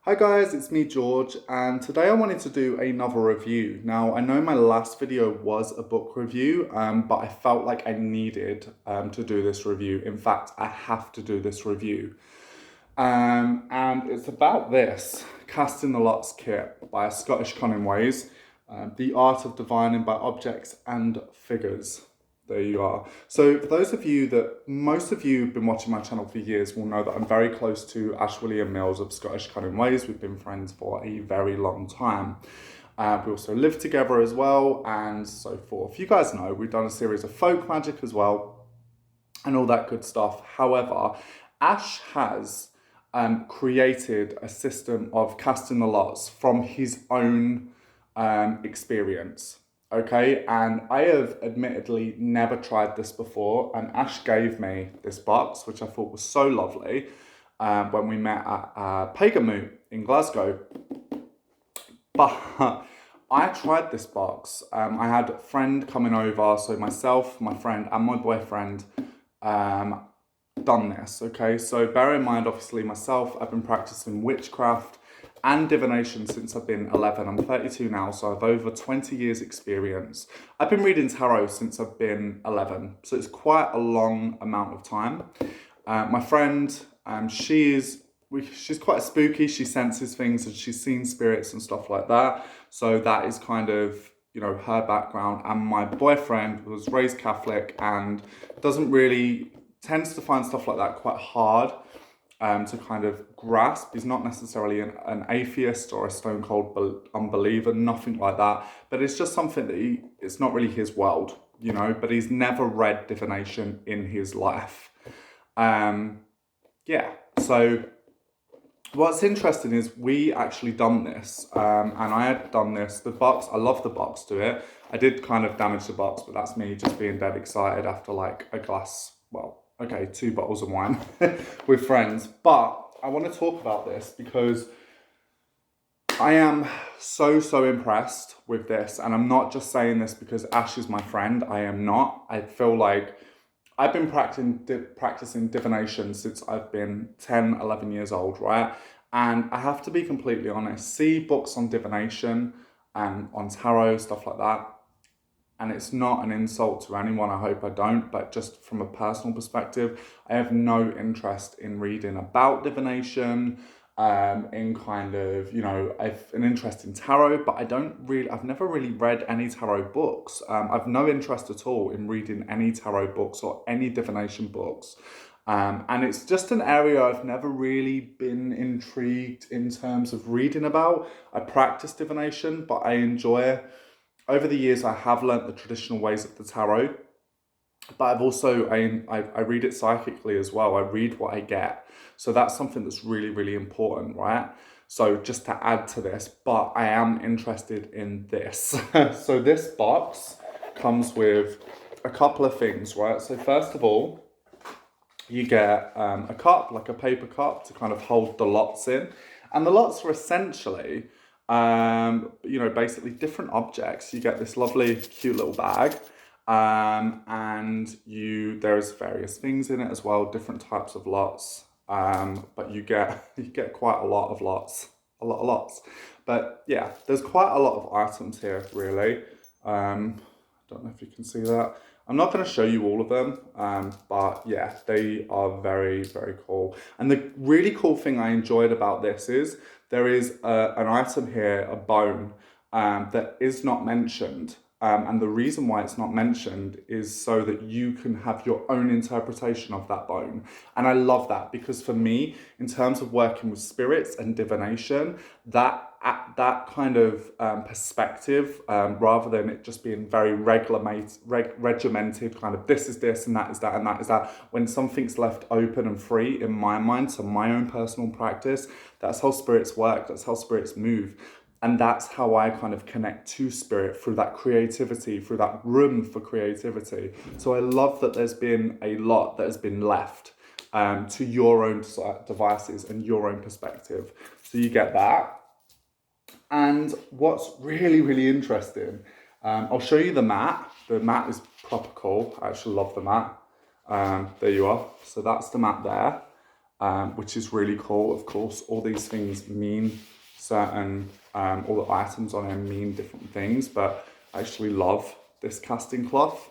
Hi guys, it's me George, and today I wanted to do another review. Now, I know my last video was a book review, but I felt like I needed to do this review. In fact, I have to do this review. And it's about this, Casting the Lots Kit by Scottish Cunning Ways, The Art of Divining by Objects and Figures. There you are. So for those of you most of you have been watching my channel for years will know that I'm very close to Ash William Mills of Scottish Cunning Ways. We've been friends for a very long time. We also live together as well and so forth. You guys know we've done a series of folk magic as well and all that good stuff. However, Ash has created a system of casting the lots from his own experience. Okay, and I have admittedly never tried this before, and Ash gave me this box, which I thought was so lovely, when we met at Pagan Moot in Glasgow. But I tried this box. I had a friend coming over, so myself, my friend, and my boyfriend done this, okay? So bear in mind, obviously, myself, I've been practicing witchcraft and divination since I've been 11. I'm 32 now, so I've over 20 years experience. I've been reading tarot since I've been 11, so it's quite a long amount of time. My friend, she's quite spooky. She senses things and she's seen spirits and stuff like that. So that is kind of, you know, her background. And my boyfriend was raised Catholic and tends to find stuff like that quite hard to kind of grasp. He's not necessarily an atheist or a stone cold unbeliever, nothing like that. But it's just something that it's not really his world, you know, but he's never read divination in his life. Yeah, so what's interesting is we actually done this, and I had done this, the box, I love the box to it. I did kind of damage the box, but that's me just being dead excited after like a glass, well, okay, 2 bottles of wine with friends. But I want to talk about this because I am so impressed with this. And I'm not just saying this because Ash is my friend. I am not. I feel like I've been practicing divination since I've been 10, 11 years old, right? And I have to be completely honest, see books on divination and on tarot, stuff like that. And it's not an insult to anyone, I hope I don't, but just from a personal perspective, I have no interest in reading about divination, in kind of, you know, I've an interest in tarot, but I've never really read any tarot books. I've no interest at all in reading any tarot books or any divination books. And it's just an area I've never really been intrigued in terms of reading about. I practice divination, but I enjoy it. Over the years, I have learnt the traditional ways of the tarot, but I've also, I read it psychically as well. I read what I get. So that's something that's really important, right? So just to add to this, but I am interested in this. So this box comes with a couple of things, right? So first of all, you get a cup, like a paper cup, to kind of hold the lots in. And the lots are essentially, you know, basically different objects. You get this lovely, cute little bag, and there's various things in it as well, different types of lots. But you get quite a lot of lots, But yeah, there's quite a lot of items here, really. Don't know if you can see that. I'm not going to show you all of them, but yeah, they are very cool. And the really cool thing I enjoyed about this is there is an item here, a bone, that is not mentioned. And the reason why it's not mentioned is so that you can have your own interpretation of that bone. And I love that because for me, in terms of working with spirits and divination, that kind of perspective, rather than it just being very regimented, kind of this is this and that is that and that is that, when something's left open and free in my mind, to my own personal practice, that's how spirits work, that's how spirits move. And that's how I kind of connect to spirit, through that creativity, through that room for creativity. So I love that there's been a lot that has been left to your own devices and your own perspective. So you get that. And what's really interesting, I'll show you the mat. The mat is proper cool. I actually love the mat. There you are. So that's the mat there. which is really cool. Of course, all these things mean certain, all the items on it mean different things, but I actually love this casting cloth.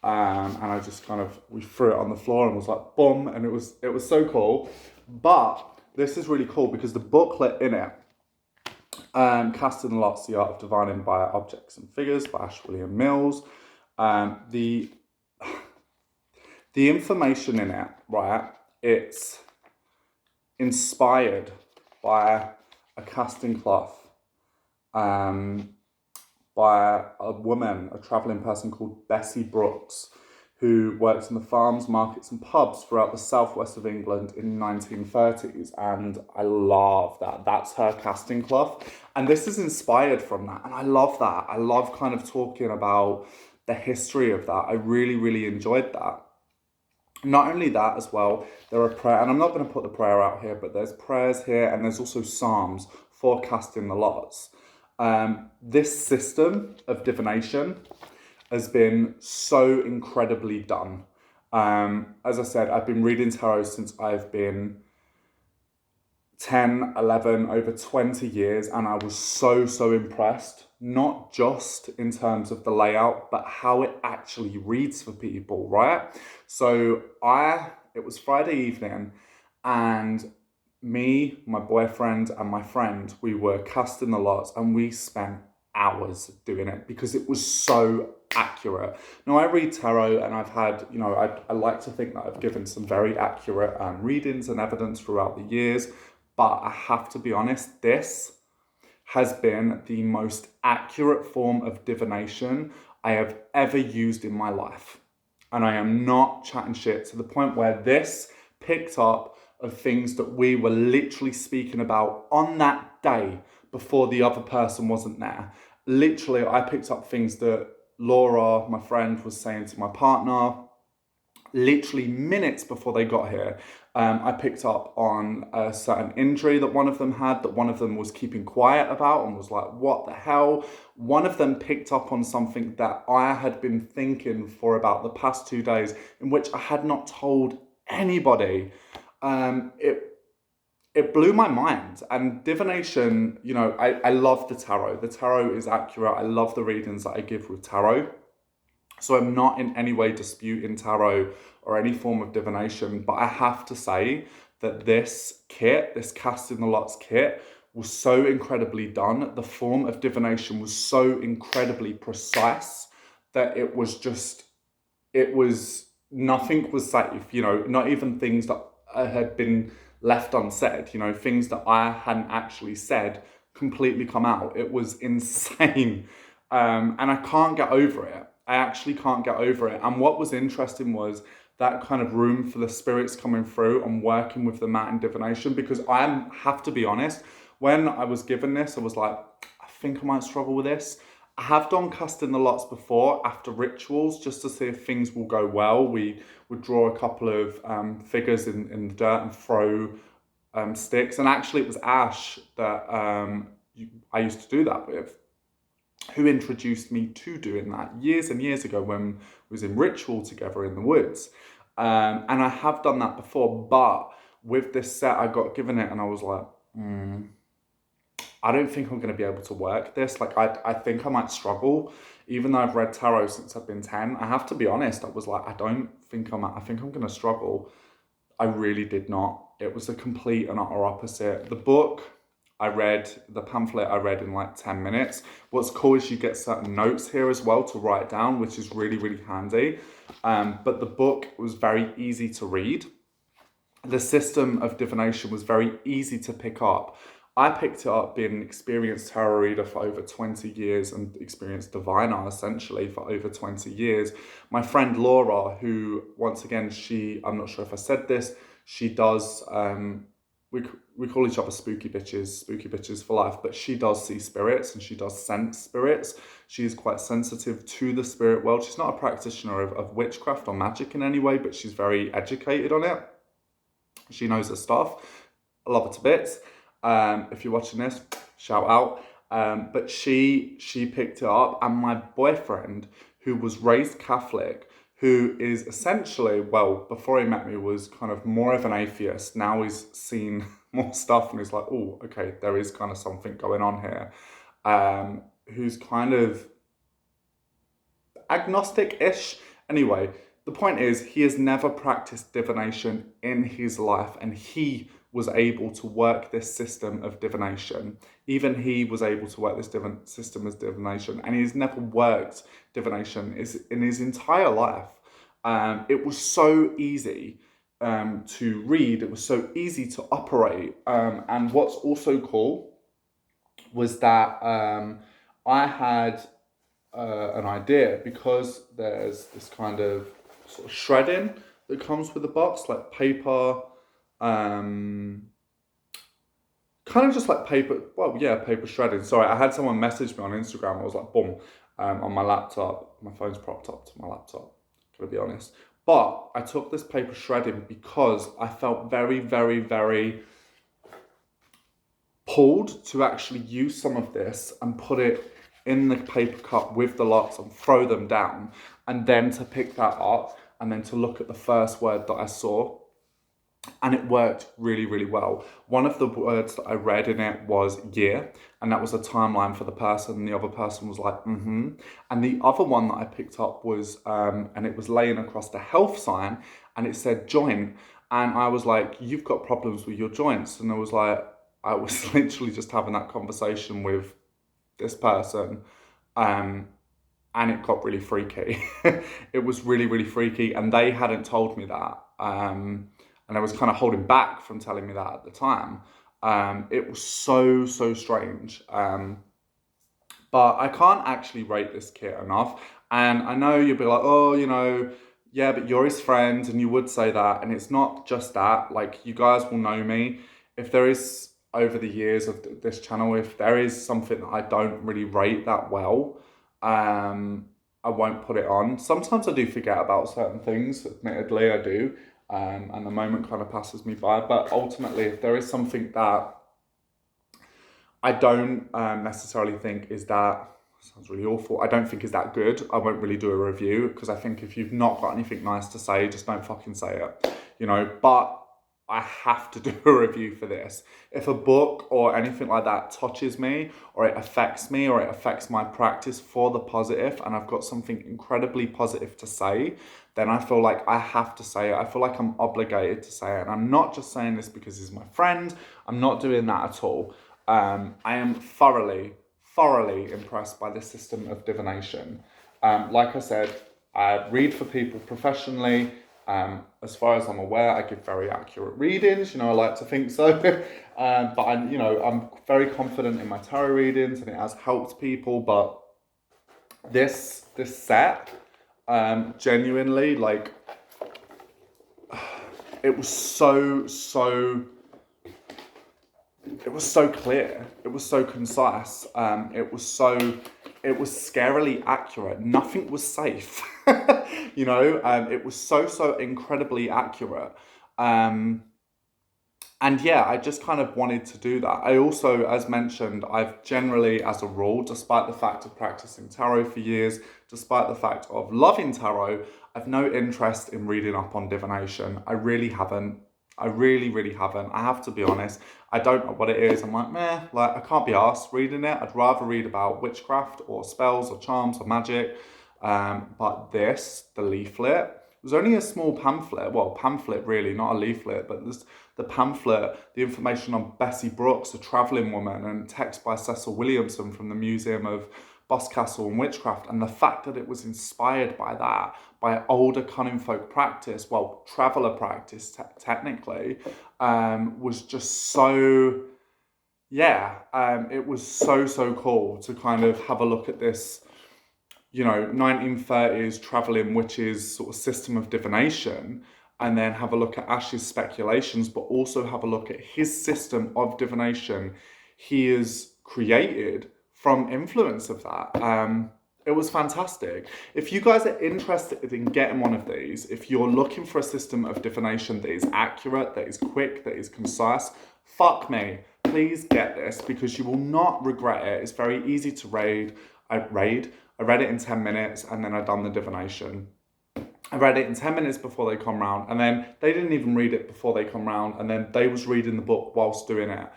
And I just we threw it on the floor and was like, boom, and it was so cool. But this is really cool because the booklet in it, Casting the Lots, The Art of Divining by Objects and Figures by Ash William Mills. The information in it, right, it's inspired by a casting cloth by a woman, a travelling person called Bessie Brooks, who worked in the farms, markets and pubs throughout the southwest of England in the 1930s. And I love that. That's her casting cloth. And this is inspired from that. And I love that. I love kind of talking about the history of that. I really, really enjoyed that. Not only that as well, there are prayers, and I'm not going to put the prayer out here, but there's prayers here and there's also psalms for casting the lots. This system of divination has been so incredibly done. As I said, I've been reading tarot since I've been 10, 11, over 20 years, and I was so impressed, not just in terms of the layout, but how it actually reads for people, right? So it was Friday evening, and me, my boyfriend, and my friend, we were casting the lots, and we spent hours doing it because it was so accurate. Now, I read tarot, and I've had, I like to think that I've given some very accurate readings and evidence throughout the years, but I have to be honest, this has been the most accurate form of divination I have ever used in my life. And I am not chatting shit, to the point where this picked up of things that we were literally speaking about on that day before the other person wasn't there. Literally, I picked up things that Laura, my friend, was saying to my partner literally minutes before they got here. I picked up on a certain injury that one of them had, that one of them was keeping quiet about and was like, what the hell? One of them picked up on something that I had been thinking for about the past 2 days, in which I had not told anybody. It blew my mind. And divination, I love the tarot. The tarot is accurate. I love the readings that I give with tarot. So I'm not in any way disputing tarot or any form of divination, but I have to say that this kit, this Casting the Lots kit, was so incredibly done. The form of divination was so incredibly precise that nothing was safe, not even things that had been left unsaid, things that I hadn't actually said completely come out. It was insane. And I can't get over it. I actually can't get over it. And what was interesting was that kind of room for the spirits coming through and working with the mat in divination, because I have to be honest, when I was given this, I was like, I think I might struggle with this. I have done casting the lots before after rituals, just to see if things will go well. We would draw a couple of figures in the dirt and throw sticks. And actually it was Ash that I used to do that with, who introduced me to doing that years and years ago when we was in ritual together in the woods. And I have done that before, but with this set, I got given it and I was like, I don't think I'm going to be able to work this. Like, I think I might struggle. Even though I've read tarot since I've been 10, I have to be honest, I was like, I think I'm going to struggle. I really did not. It was a complete and utter opposite. The book the pamphlet I read in like 10 minutes. What's cool is you get certain notes here as well to write down, which is really, really handy. But the book was very easy to read. The system of divination was very easy to pick up. I picked it up being an experienced tarot reader for over 20 years and experienced diviner essentially for over 20 years. My friend Laura, who once again, I'm not sure if I said this, she does, we call each other spooky bitches for life, but she does see spirits and she does sense spirits. She is quite sensitive to the spirit world. She's not a practitioner of witchcraft or magic in any way, but she's very educated on it. She knows her stuff. I love her to bits. If you're watching this, shout out. But she picked it up, and my boyfriend, who was raised Catholic, who is essentially, well, before he met me, was kind of more of an atheist. Now he's seen more stuff and he's like, oh, okay, there is kind of something going on here. Who's kind of agnostic-ish. Anyway, the point is, he has never practiced divination in his life, and he was able to work this system of divination. Even he was able to work this system of divination, and he's never worked divination in his entire life. It was so easy to read. It was so easy to operate. And what's also cool was that I had an idea, because there's this kind of sort of shredding that comes with the box, like paper, kind of just like paper, well, yeah, paper shredding. Sorry, I had someone message me on Instagram. I was like, boom, on my laptop. My phone's propped up to my laptop, gotta be honest. But I took this paper shredding because I felt very, very, very pulled to actually use some of this and put it in the paper cup with the locks and throw them down, and then to pick that up and then to look at the first word that I saw. And it worked really, really well. One of the words that I read in it was year, and that was a timeline for the person, and the other person was like, mm-hmm. And the other one that I picked up was, and it was laying across the health sign, and it said joint. And I was like, you've got problems with your joints. And I was literally just having that conversation with this person, and it got really freaky. It was really, really freaky, and they hadn't told me that. And I was kind of holding back from telling me that at the time. It was so, so strange. But I can't actually rate this kit enough. And I know you'll be like, oh, yeah, but you're his friend, and you would say that. And it's not just that. Like, you guys will know me. If there is, over the years of this channel, if there is something that I don't really rate that well, I won't put it on. Sometimes I do forget about certain things, admittedly, I do. And the moment kind of passes me by. But ultimately, if there is something that I don't necessarily think is that, sounds really awful, I don't think is that good, I won't really do a review, because I think if you've not got anything nice to say, just don't fucking say it, But I have to do a review for this. If a book or anything like that touches me, or it affects me, or it affects my practice for the positive, and I've got something incredibly positive to say, then I feel like I have to say it. I feel like I'm obligated to say it. And I'm not just saying this because he's my friend. I'm not doing that at all. I am thoroughly impressed by this system of divination. Like I said, I read for people professionally. As far as I'm aware, I give very accurate readings. I like to think so. But I'm very confident in my tarot readings, and it has helped people. But this set, genuinely, like, it was so clear. It was so concise. It was scarily accurate. Nothing was safe. It was so incredibly accurate. And yeah, I just kind of wanted to do that. I also, as mentioned, I've generally, as a rule, despite the fact of practicing tarot for years, despite the fact of loving tarot, I've no interest in reading up on divination. I really haven't. I really, really haven't. I have to be honest. I don't know what it is. I'm like, meh, like, I can't be arsed reading it. I'd rather read about witchcraft or spells or charms or magic. But this, the leaflet, it was only a small pamphlet. Well, pamphlet really, not a leaflet, but this, the pamphlet, the information on Bessie Brooks, a travelling woman, and text by Cecil Williamson from the Museum of Boscastle and Witchcraft, and the fact that it was inspired by that, by older cunning folk practice, well, traveller practice technically, was just so, yeah, it was so cool to kind of have a look at this, 1930s travelling witches sort of system of divination, and then have a look at Ash's speculations, but also have a look at his system of divination he has created from influence of that. It was fantastic. If you guys are interested in getting one of these, if you're looking for a system of divination that is accurate, that is quick, that is concise, fuck me, please get this, because you will not regret it. It's very easy to read. I read it in 10 minutes, and then I done the divination. I read it in 10 minutes before they come round, and then they didn't even read it before they come round, and then they was reading the book whilst doing it.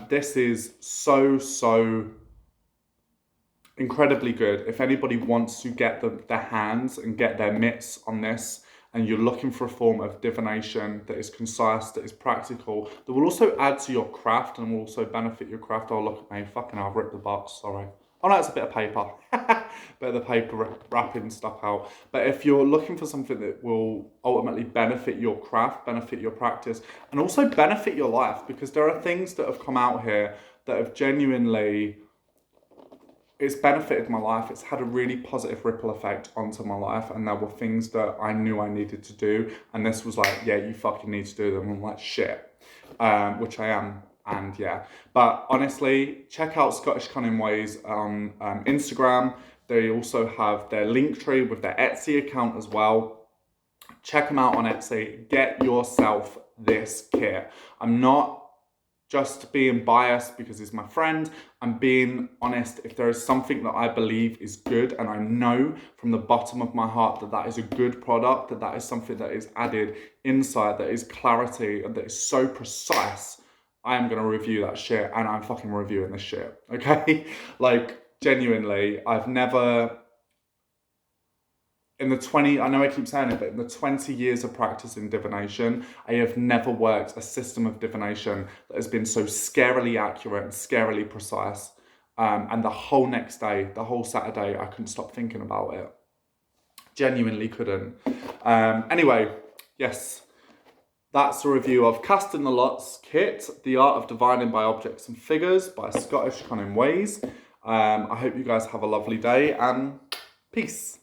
This is so incredibly good. If anybody wants to get their hands and get their mitts on this, and you're looking for a form of divination that is concise, that is practical, that will also add to your craft and will also benefit your craft. Oh, look at me, fucking hell, I've ripped the box, sorry. Oh no, it's a bit of paper. Bit of the paper wrapping stuff out. But if you're looking for something that will ultimately benefit your craft, benefit your practice, and also benefit your life, because there are things that have come out here that have genuinely, it's benefited my life. It's had a really positive ripple effect onto my life, and there were things that I knew I needed to do, and this was like, yeah, you fucking need to do them. I'm like, shit, which I am, and yeah. But honestly, check out Scottish Cunning Ways on Instagram. They also have their link tree with their Etsy account as well. Check them out on Etsy. Get yourself this kit. I'm not just being biased because he's my friend. I'm being honest. If there is something that I believe is good, and I know from the bottom of my heart that that is a good product, that that is something that is added inside, that is clarity, and that is so precise, I am going to review that shit, and I'm fucking reviewing this shit, okay? Like, genuinely, I've never, in the 20, I know I keep saying it, but in the 20 years of practice in divination, I have never worked a system of divination that has been so scarily accurate and scarily precise. And the whole next day, the whole Saturday, I couldn't stop thinking about it. Genuinely couldn't. Anyway, yes, that's a review of Casting the Lots kit, The Art of Divining by Objects and Figures by Scottish Cunning Ways. I hope you guys have a lovely day, and peace.